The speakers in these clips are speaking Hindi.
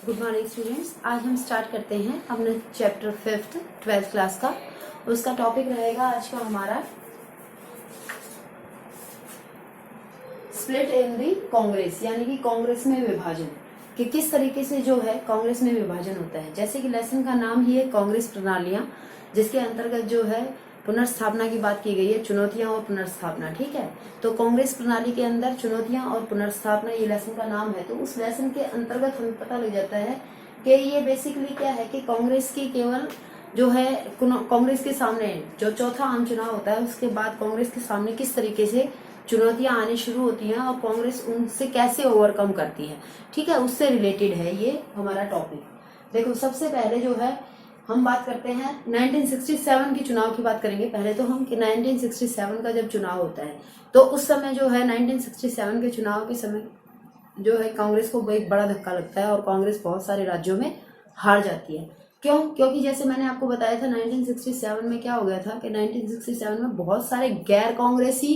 Good morning students. आज हम स्टार्ट करते हैं अपने चैप्टर 5th 12th क्लास का। उसका टॉपिक रहेगा आज का हमारा स्प्लिट इन दी कांग्रेस, यानी कि कांग्रेस में विभाजन, कि किस तरीके से जो है कांग्रेस में विभाजन होता है। जैसे कि लेसन का नाम ही है कांग्रेस प्रणालियां, जिसके अंतर्गत जो है पुनर्स्थापना की बात की गई है, चुनौतियां और पुनर्स्थापना। ठीक है, तो कांग्रेस प्रणाली के अंदर चुनौतियां और पुनर्स्थापना ये लेसन का नाम है। तो उस लेसन के अंतर्गत हमें पता लग जाता है कि ये बेसिकली क्या है कि कांग्रेस की केवल जो है कांग्रेस के सामने जो चौथा आम चुनाव होता है उसके बाद कांग्रेस के सामने किस तरीके से चुनौतियां आनी शुरू होती हैं और कांग्रेस उनसे कैसे ओवरकम करती है। ठीक है, उससे रिलेटेड है ये हमारा टॉपिक। देखो, सबसे पहले जो है हम बात करते हैं 1967 के चुनाव की बात करेंगे। पहले तो हम कि 1967 का जब चुनाव होता है तो उस समय जो है 1967 के चुनाव के समय जो है कांग्रेस को एक बड़ा धक्का लगता है और कांग्रेस बहुत सारे राज्यों में हार जाती है। क्यों? क्योंकि जैसे मैंने आपको बताया था 1967 में क्या हो गया था कि 1967 में बहुत सारे गैर कांग्रेसी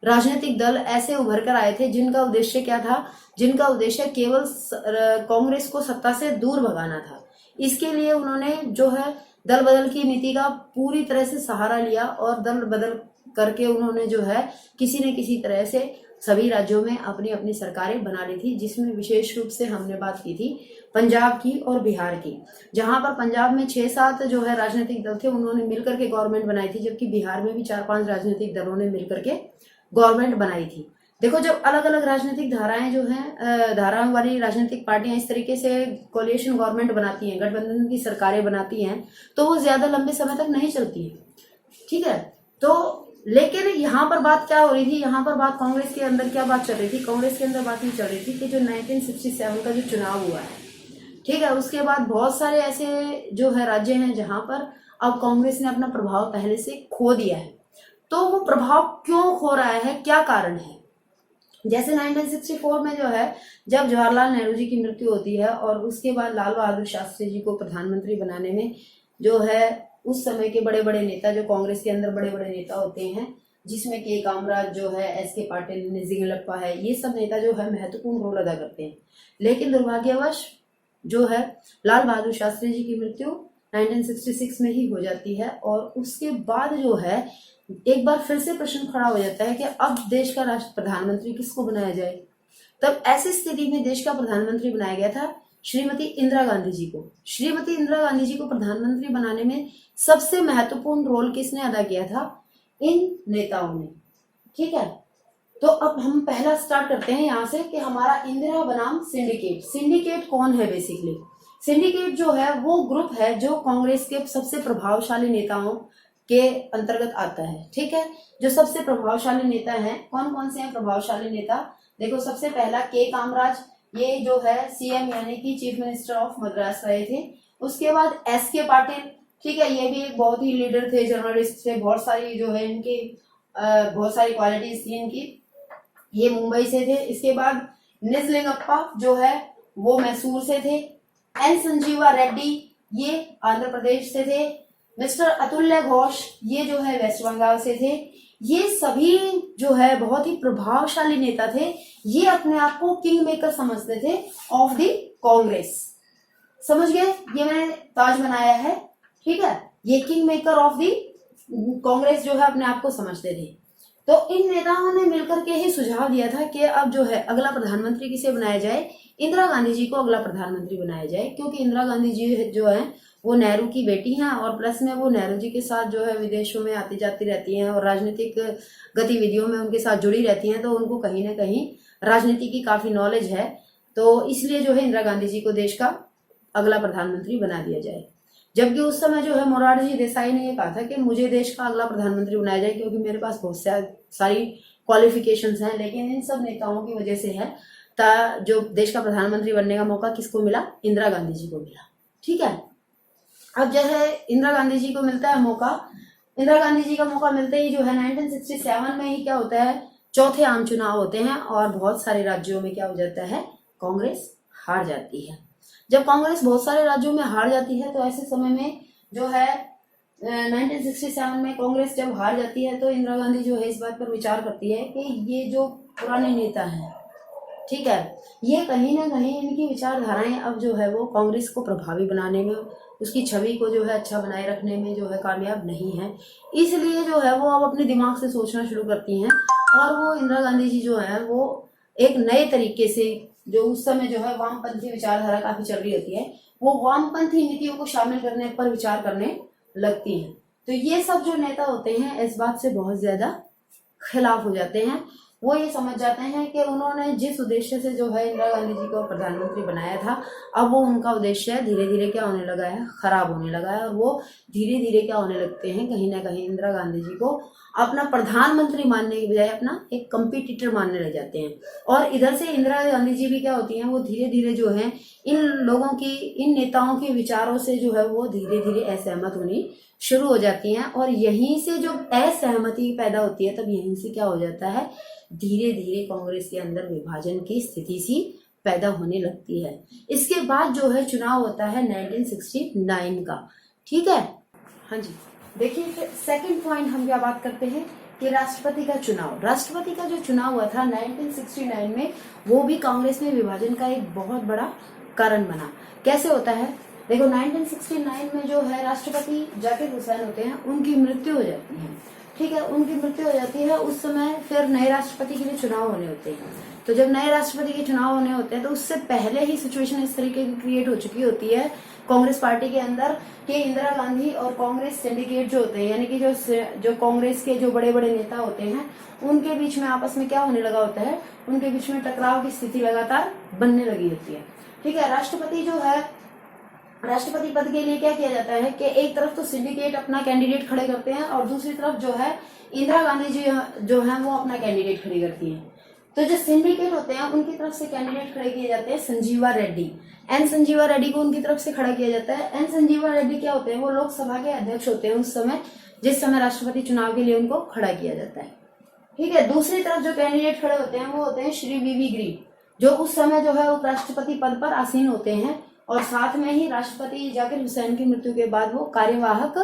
राजनीतिक दल ऐसे उभर कर आए थे जिनका उद्देश्य क्या था, जिनका उद्देश्य केवल कांग्रेस को सत्ता से दूर भगाना था। इसके लिए उन्होंने जो है दल बदल की नीति का पूरी तरह से सहारा लिया और दल बदल करके उन्होंने जो है किसी न किसी तरह से सभी राज्यों में अपनी अपनी सरकारें बना ली थी, जिसमें विशेष रूप से हमने बात की थी पंजाब की और बिहार की। जहां पर पंजाब में 6-7 जो है राजनीतिक दल थे, उन्होंने मिलकर के गवर्नमेंट बनाई थी, जबकि बिहार में भी 4-5 राजनीतिक दलों ने मिलकर के गवर्नमेंट बनाई थी। देखो, जब अलग अलग राजनीतिक धाराएं जो हैं, धाराओं वाली राजनीतिक पार्टियां इस तरीके से कोलिएशन गवर्नमेंट बनाती हैं, गठबंधन की सरकारें बनाती हैं, तो वो ज्यादा लंबे समय तक नहीं चलती है। ठीक है, तो लेकिन यहाँ पर बात क्या हो रही थी, यहाँ पर बात कांग्रेस के अंदर क्या बात चल रही थी, कांग्रेस के अंदर बात ये चल रही थी कि जो 1967 का जो चुनाव हुआ है, ठीक है, उसके बाद बहुत सारे ऐसे जो है राज्य हैं जहां पर अब कांग्रेस ने अपना प्रभाव पहले से खो दिया है। तो वो प्रभाव क्यों खो रहा है, क्या कारण है? जैसे 1964 में जो है जब जवाहरलाल नेहरू जी की मृत्यु होती है और उसके बाद लाल बहादुर शास्त्री जी को प्रधानमंत्री बनाने में जो है उस समय के बड़े बड़े नेता, जो कांग्रेस के अंदर बड़े बड़े नेता होते हैं, जिसमें के कामराज जो है, एस.के. पाटिल, निजिंगलप्पा है, ये सब नेता जो है महत्वपूर्ण रोल अदा करते हैं। लेकिन दुर्भाग्यवश जो है लाल बहादुर शास्त्री जी की मृत्यु 1966 में ही हो जाती है और उसके बाद जो है एक बार फिर से प्रश्न खड़ा हो जाता है कि अब देश का राष्ट्र प्रधानमंत्री किसको बनाया जाए। तब ऐसी स्थिति में देश का प्रधानमंत्री बनाया गया था श्रीमती इंदिरा गांधी जी को। श्रीमती इंदिरा गांधी जी को प्रधानमंत्री बनाने में सबसे महत्वपूर्ण रोल किसने अदा किया था? इन नेताओं ने। ठीक है, तो अब हम पहला स्टार्ट करते हैं यहाँ से कि हमारा इंदिरा बनाम सिंडिकेट। सिंडिकेट कौन है? बेसिकली सिंडिकेट जो है वो ग्रुप है जो कांग्रेस के सबसे प्रभावशाली नेताओं के अंतर्गत आता है। ठीक है, जो सबसे प्रभावशाली नेता हैं, कौन कौन से हैं प्रभावशाली नेता? देखो, सबसे पहला के कामराज, ये जो है सीएम यानी कि चीफ मिनिस्टर ऑफ मद्रास रहे थे। उसके बाद एस.के. पाटिल, ठीक है, ये भी एक बहुत ही लीडर थे, जर्नलिस्ट थे, बहुत सारी जो है इनकी बहुत सारी क्वालिटीज थी इनकी, ये मुंबई से थे। इसके बाद निजलिंगप्पा जो है वो मैसूर से थे। एन संजीवा रेड्डी ये आंध्र प्रदेश से थे। मिस्टर अतुल्य घोष ये जो है वेस्ट बंगाल से थे। ये सभी जो है बहुत ही प्रभावशाली नेता थे। ये अपने आप को किंग मेकर समझते थे ऑफ द कांग्रेस। समझ गए? ये मैंने ताज बनाया है। ठीक है, ये king maker of the Congress जो है अपने आप को समझते थे। तो इन नेताओं ने मिलकर के ही सुझाव दिया था कि अब जो है अगला प्रधानमंत्री किसे बनाया जाए? इंदिरा गांधी जी को अगला प्रधानमंत्री बनाया जाए, क्योंकि इंदिरा गांधी जी जो है वो नेहरू की बेटी हैं और प्लस में वो नेहरू जी के साथ जो है विदेशों में आती जाती रहती हैं और राजनीतिक गतिविधियों में उनके साथ जुड़ी रहती हैं, तो उनको कहीं ना कहीं राजनीति की काफी नॉलेज है। तो इसलिए जो है इंदिरा गांधी जी को देश का अगला प्रधानमंत्री बना दिया जाए। जबकि उस समय जो है मोरारजी देसाई ने ये कहा था कि मुझे देश का अगला प्रधानमंत्री बनाया जाए क्योंकि मेरे पास बहुत सारी क्वालिफिकेशंस हैं। लेकिन इन सब नेताओं की वजह से है जो देश का प्रधानमंत्री बनने का मौका किसको मिला? इंदिरा गांधी जी को मिला। ठीक है, अब जो है इंदिरा गांधी जी को मिलता है मौका। इंदिरा गांधी जी का मौका मिलते ही जो है 1967 में ही क्या होता है, चौथे आम चुनाव होते हैं और बहुत सारे राज्यों में क्या हो जाता है, कांग्रेस हार जाती है। जब कांग्रेस बहुत सारे राज्यों में हार जाती है तो ऐसे समय में जो है 1967 में कांग्रेस जब हार जाती है तो इंदिरा गांधी जो है इस बात पर विचार करती है कि ये जो पुराने नेता हैं, ठीक है। ये कहीं ना कहीं इनकी विचारधाराएं अब जो है वो कांग्रेस को प्रभावी बनाने में, उसकी छवि को जो है अच्छा बनाए रखने में जो है कामयाब नहीं है। इसलिए जो है वो अब अपने दिमाग से सोचना शुरू करती हैं और वो इंदिरा गांधी जी जो है वो एक नए तरीके से, जो उस समय जो है वामपंथी विचारधारा काफी चल रही होती है, वो वामपंथी नीतियों को शामिल करने पर विचार करने लगती हैं। तो ये सब जो नेता होते हैं इस बात से बहुत ज्यादा खिलाफ हो जाते हैं। वो ये समझ जाते हैं कि उन्होंने जिस उद्देश्य से जो है इंदिरा गांधी जी को प्रधानमंत्री बनाया था, अब वो उनका उद्देश्य धीरे धीरे क्या होने लगा है, खराब होने लगा है। और वो धीरे धीरे क्या होने लगते हैं, कहीं ना कहीं इंदिरा गांधी जी को अपना प्रधानमंत्री मानने की बजाय अपना एक कंपटीटर मानने लग जाते हैं। और इधर से इंदिरा गांधी जी भी क्या होती हैं, वो धीरे धीरे जो है इन लोगों की, इन नेताओं के विचारों से जो है वो धीरे धीरे असहमत होनी शुरू हो जाती हैं। और यहीं से जो असहमति पैदा होती है, तब यहीं से क्या हो जाता है, धीरे धीरे कांग्रेस के अंदर विभाजन की स्थिति सी पैदा होने लगती है। इसके बाद जो है चुनाव होता है 1969 का। ठीक है, हाँ जी। देखिए सेकंड पॉइंट हम क्या बात करते हैं कि राष्ट्रपति का चुनाव। राष्ट्रपति का जो चुनाव हुआ था 1969 में, वो भी कांग्रेस में विभाजन का एक बहुत बड़ा कारण बना। कैसे होता है, देखो 1969 में जो है राष्ट्रपति जाकिर हुसैन होते हैं, उनकी मृत्यु हो जाती है। ठीक है, उनकी मृत्यु हो जाती है। उस समय फिर नए राष्ट्रपति के लिए चुनाव होने होते हैं। तो जब नए राष्ट्रपति के चुनाव होने होते हैं तो उससे पहले ही सिचुएशन इस तरीके की क्रिएट हो चुकी होती है कांग्रेस पार्टी के अंदर कि इंदिरा गांधी और कांग्रेस सिंडिकेट जो होते हैं, यानी कि जो कांग्रेस के जो बड़े बड़े नेता होते हैं, उनके बीच में आपस में क्या होने लगा होता है, उनके बीच में टकराव की स्थिति लगातार बनने लगी होती है। ठीक है, राष्ट्रपति जो है, राष्ट्रपति पद के लिए क्या किया जाता है कि एक तरफ तो सिंडिकेट अपना कैंडिडेट खड़े करते हैं और दूसरी तरफ जो है इंदिरा गांधी जी जो है वो अपना कैंडिडेट खड़ी करती हैं। तो जो सिंडिकेट होते हैं उनकी तरफ से कैंडिडेट खड़े किए जाते हैं संजीवा रेड्डी, एन संजीवा रेड्डी को उनकी तरफ से खड़ा किया जाता है। एन संजीवा रेड्डी क्या होते हैं, वो लोकसभा के अध्यक्ष होते हैं उस समय, जिस समय राष्ट्रपति चुनाव के लिए उनको खड़ा किया जाता है। ठीक है, दूसरी तरफ जो कैंडिडेट खड़े होते हैं वो होते हैं श्री वीवी गिरी, जो उस समय जो है उपराष्ट्रपति पद पर आसीन होते हैं और साथ में ही राष्ट्रपति जाकिर हुसैन की मृत्यु के बाद वो कार्यवाहक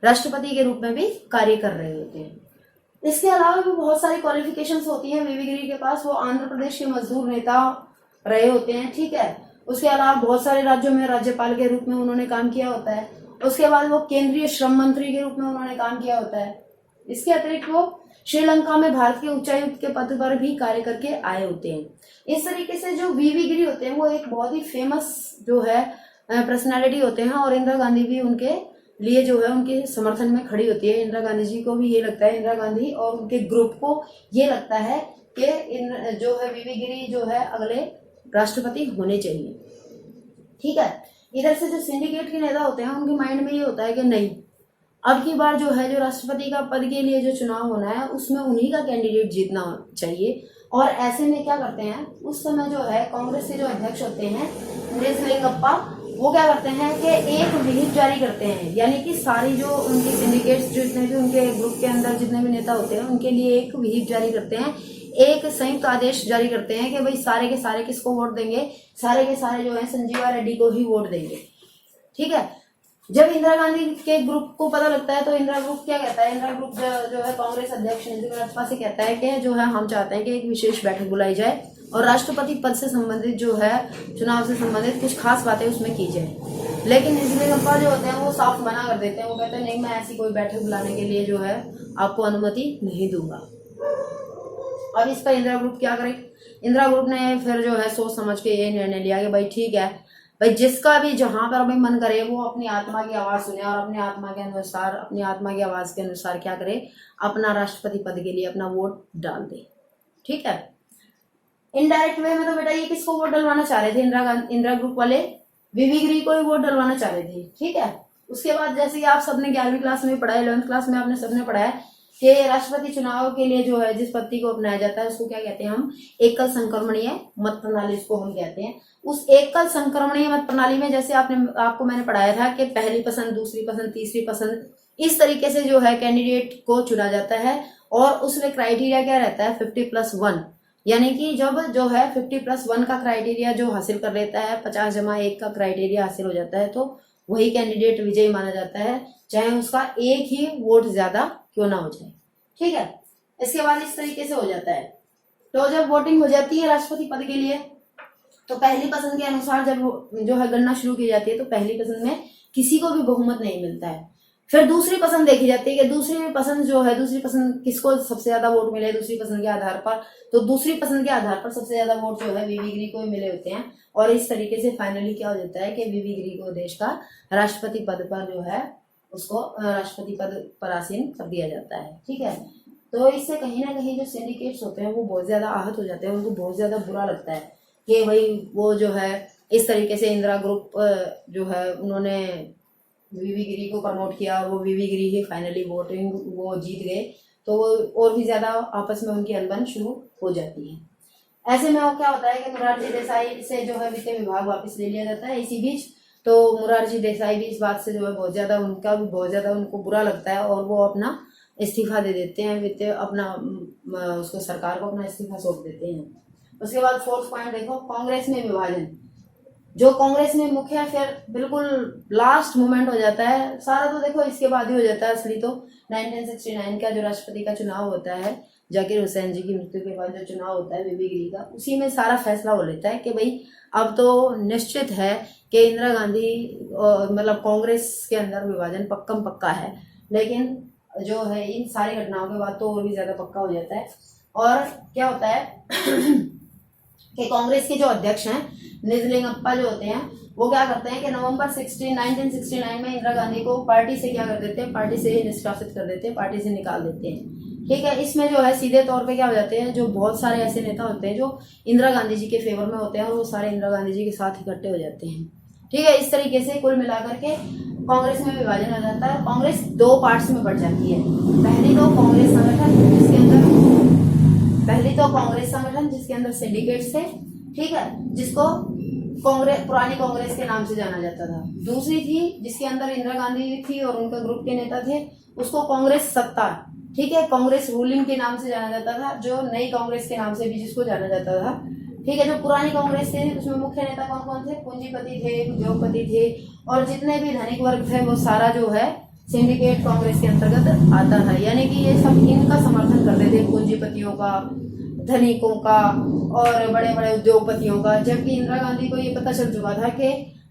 राष्ट्रपति के रूप में भी कार्य कर रहे होते हैं। इसके अलावा भी बहुत सारी क्वालिफिकेशंस होती हैं वीवी गिरी के पास। वो आंध्र प्रदेश के मजदूर नेता रहे होते हैं। ठीक है, उसके अलावा बहुत सारे राज्यों में राज्यपाल के रूप में उन्होंने काम किया होता है। उसके बाद वो केंद्रीय श्रम मंत्री के रूप में उन्होंने काम किया होता है। इसके अतिरिक्त वो श्रीलंका में भारत के उच्चायुक्त के पद पर भी कार्य करके आए होते हैं। इस तरीके से जो वीवी गिरी होते हैं वो एक बहुत ही फेमस जो है पर्सनालिटी होते हैं और इंदिरा गांधी भी उनके लिए जो है उनके समर्थन में खड़ी होती है। इंदिरा गांधी जी को भी ये लगता है, इंदिरा गांधी और उनके ग्रुप को ये लगता है कि जो है वीवी गिरी जो है अगले राष्ट्रपति होने चाहिए। ठीक है, इधर से जो सिंडिकेट के नेता होते हैं उनके माइंड में ये होता है कि नहीं, अब की बार जो है जो राष्ट्रपति का पद के लिए जो चुनाव होना है उसमें उन्हीं का कैंडिडेट जीतना चाहिए। और ऐसे में क्या करते हैं, उस समय जो है कांग्रेस के जो अध्यक्ष होते हैं निजलिंगप्पा, वो क्या करते हैं कि एक व्हिप जारी करते हैं, यानी कि सारी जो उनकी सिंडिकेट्स, जितने भी उनके ग्रुप के अंदर जितने भी नेता होते हैं उनके लिए एक व्हिप जारी करते हैं, एक संयुक्त आदेश जारी करते हैं कि भाई सारे के सारे किसको वोट देंगे, सारे के सारे जो है संजीवा रेड्डी को ही वोट देंगे। ठीक है, जब इंदिरा गांधी के ग्रुप को पता लगता है तो इंदिरा ग्रुप क्या कहता है, इंदिरा ग्रुप जो है कांग्रेस अध्यक्ष निजलिंगप्पा से कहता है कि जो है हम चाहते हैं कि एक विशेष बैठक बुलाई जाए और राष्ट्रपति पद से संबंधित जो है चुनाव से संबंधित कुछ खास बातें उसमें की जाए। लेकिन निजलिंगप्पा जो होते हैं वो साफ मना कर देते हैं। वो कहते हैं नहीं, मैं ऐसी कोई बैठक बुलाने के लिए जो है आपको अनुमति नहीं दूंगा। अब इस पर इंदिरा ग्रुप क्या करे, इंदिरा ग्रुप ने फिर जो है सोच समझ के ये निर्णय लिया कि भाई ठीक है, भाई जिसका भी जहां पर भाई मन करे वो अपनी आत्मा की आवाज सुने और अपनी आत्मा के अनुसार, अपनी आत्मा की आवाज के अनुसार क्या करे, अपना राष्ट्रपति पद के लिए अपना वोट डाल दे। ठीक है, इनडायरेक्ट वे में तो बेटा ये किसको वोट डलवाना चाह रहे थे, इंदिरा ग्रुप वाले वीवी गिरी को ही वोट डलवाना चाह रहे थे। ठीक है, उसके बाद जैसे कि आप सबने 11वीं क्लास में पढ़ा, 11th क्लास में आपने सबने पढ़ा है कि राष्ट्रपति चुनाव के लिए जो है जिस पद्धति को अपनाया जाता है उसको क्या कहते हैं हम, एकल संक्रमणीय मत प्रणाली इसको हम कहते हैं। उस एकल संक्रमणीय मत प्रणाली में जैसे आपको मैंने पढ़ाया था कि पहली पसंद, दूसरी पसंद, तीसरी पसंद, इस तरीके से जो है कैंडिडेट को चुना जाता है और उसमें क्राइटेरिया क्या रहता है 50+1, यानी कि जब जो है 50+1 का क्राइटेरिया जो हासिल कर लेता है, 50+1 का क्राइटेरिया हासिल हो जाता है, तो वही कैंडिडेट विजयी माना जाता है, चाहे उसका एक ही वोट ज्यादा क्यों ना हो जाए। ठीक है, इसके बाद इस तरीके से हो जाता है। तो जब वोटिंग हो जाती है राष्ट्रपति पद के लिए, तो पहली पसंद के अनुसार जब जो है गणना शुरू की जाती है, तो पहली पसंद में किसी को भी बहुमत नहीं मिलता है। फिर दूसरी पसंद देखी जाती है कि दूसरी पसंद जो है, दूसरी पसंद किसको सबसे ज्यादा वोट मिले दूसरी पसंद के आधार पर, तो दूसरी पसंद के आधार पर सबसे ज्यादा वोट जो है वीवी गिरी को ही मिले होते हैं। और इस तरीके से फाइनली क्या हो जाता है कि वीवी गिरी को देश का राष्ट्रपति पद पर जो है उसको राष्ट्रपति पद पर आसीन कर दिया जाता है। ठीक है, तो इससे कहीं ना कहीं जो सिंडिकेट्स होते हैं वो बहुत ज्यादा आहत हो जाते हैं, उनको बहुत ज्यादा बुरा लगता है कि भाई वो जो है इस तरीके से इंदिरा ग्रुप जो है उन्होंने वीवी गिरी को प्रमोट किया, वो वीवी गिरी ही फाइनली वोटिंग वो जीत गए, तो वो और भी ज्यादा आपस में उनकी अनबन शुरू हो जाती है। ऐसे में और क्या होता है कि मोरारजी देसाई से जो है वित्त विभाग वापस ले लिया जाता है इसी बीच। तो मोरारजी देसाई भी इस बात से जो है बहुत ज्यादा उनका भी बहुत ज्यादा उनको बुरा लगता है और वो अपना इस्तीफा दे देते हैं, वित्त अपना उसको सरकार को अपना इस्तीफा सौंप देते हैं। उसके बाद फोर्थ पॉइंट देखो, कांग्रेस में विभाजन। जो कांग्रेस में मुख्य फिर बिल्कुल लास्ट मोमेंट हो जाता है, सारा तो देखो इसके बाद ही हो जाता है असली तो 1969 का जो राष्ट्रपति का चुनाव होता है, जाकिर हुसैन जी की मृत्यु के बाद जो चुनाव होता है वीवी गिरी का, उसी में सारा फैसला हो लेता है कि भाई अब तो निश्चित है कि इंदिरा गांधी मतलब कांग्रेस के अंदर विभाजन पक्का है। लेकिन जो है इन सारी घटनाओं के बाद तो और भी ज्यादा पक्का हो जाता है। और क्या होता है कि कांग्रेस के जो अध्यक्ष हैं निजलिंगप्पा जो होते हैं, वो क्या करते हैं कि नवंबर 1969 में इंदिरा गांधी को पार्टी से क्या कर देते हैं, पार्टी से ही निष्कासित कर देते हैं, पार्टी से निकाल देते हैं। ठीक है, इसमें जो है सीधे तौर पे क्या हो जाते हैं, जो बहुत सारे ऐसे नेता होते हैं जो इंदिरा गांधी जी के फेवर में होते हैं और वो सारे इंदिरा गांधी जी के साथ इकट्ठे हो जाते हैं। ठीक है, इस तरीके से कुल मिलाकर के कांग्रेस में विभाजन हो जाता है। कांग्रेस दो पार्ट्स में बढ़ जाती है। पहली तो कांग्रेस संगठन जिसके अंदर सिंडिकेट्स थे, ठीक है, जिसको पुरानी कांग्रेस के नाम से जाना जाता था। दूसरी थी जिसके अंदर इंदिरा गांधी थी और उनका ग्रुप के नेता थे, उसको कांग्रेस सत्ता, ठीक है, कांग्रेस रूलिंग के नाम से जाना जाता था, जो नई कांग्रेस के नाम से भी जिसको जाना जाता था। ठीक है, जो पुरानी कांग्रेस थे उसमें मुख्य नेता कौन कौन थे, पूंजीपति थे, उद्योगपति थे और जितने भी धनिक वर्ग थे वो सारा जो है सिंडिकेट कांग्रेस के अंतर्गत आता था। यानी कि ये सब इनका समर्थन करते थे, पूंजीपतियों का, धनिकों का और बड़े बड़े उद्योगपतियों का। जबकि इंदिरा गांधी को ये पता चल चुका था कि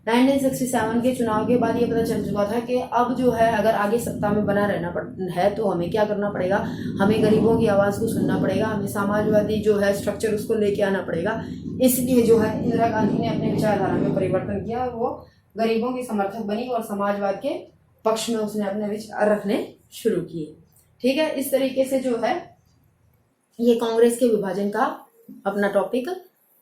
1967 के चुनाव के बाद ये पता चल चुका था कि अब जो है अगर आगे सत्ता में बना रहना है तो हमें क्या करना पड़ेगा, हमें गरीबों की आवाज़ को सुनना पड़ेगा, हमें समाजवादी जो है स्ट्रक्चर उसको लेके आना पड़ेगा। इसलिए जो है इंदिरा गांधी ने अपने विचारधारा में परिवर्तन किया और वो गरीबों की समर्थक बनी और समाजवाद के पक्ष में उसने अपने विचार रखने शुरू किए। ठीक है, इस तरीके से जो है ये कांग्रेस के विभाजन का अपना टॉपिक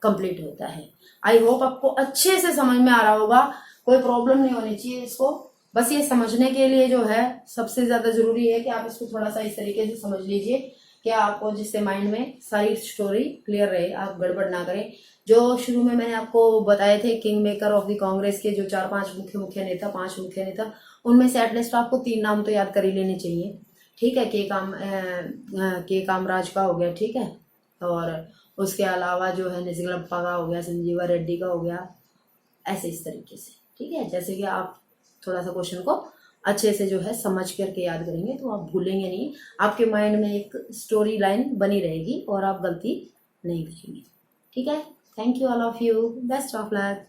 कंप्लीट होता है। आई होप आपको अच्छे से समझ में आ रहा होगा, कोई प्रॉब्लम नहीं होनी चाहिए इसको। बस ये समझने के लिए जो है सबसे ज्यादा जरूरी है कि आप इसको थोड़ा सा इस तरीके से समझ लीजिए कि आपको जिससे माइंड में सारी स्टोरी क्लियर रहे, आप गड़बड़ ना करें। जो शुरू में मैंने आपको बताए थे king maker of the Congress के जो 4-5 मुख्य नेता, 5 मुख्य नेता, उनमें से एटलीस्ट आपको 3 नाम तो याद कर ही लेने चाहिए। ठीक है, के कामराज का हो गया, ठीक है, और उसके अलावा जो है निजगलप्पा का हो गया, संजीवा रेड्डी का हो गया, ऐसे इस तरीके से। ठीक है, जैसे कि आप थोड़ा सा क्वेश्चन को अच्छे से जो है समझ करके याद करेंगे तो आप भूलेंगे नहीं, आपके माइंड में एक स्टोरी लाइन बनी रहेगी और आप गलती नहीं करेंगे। ठीक है, thank you all of you, best of luck.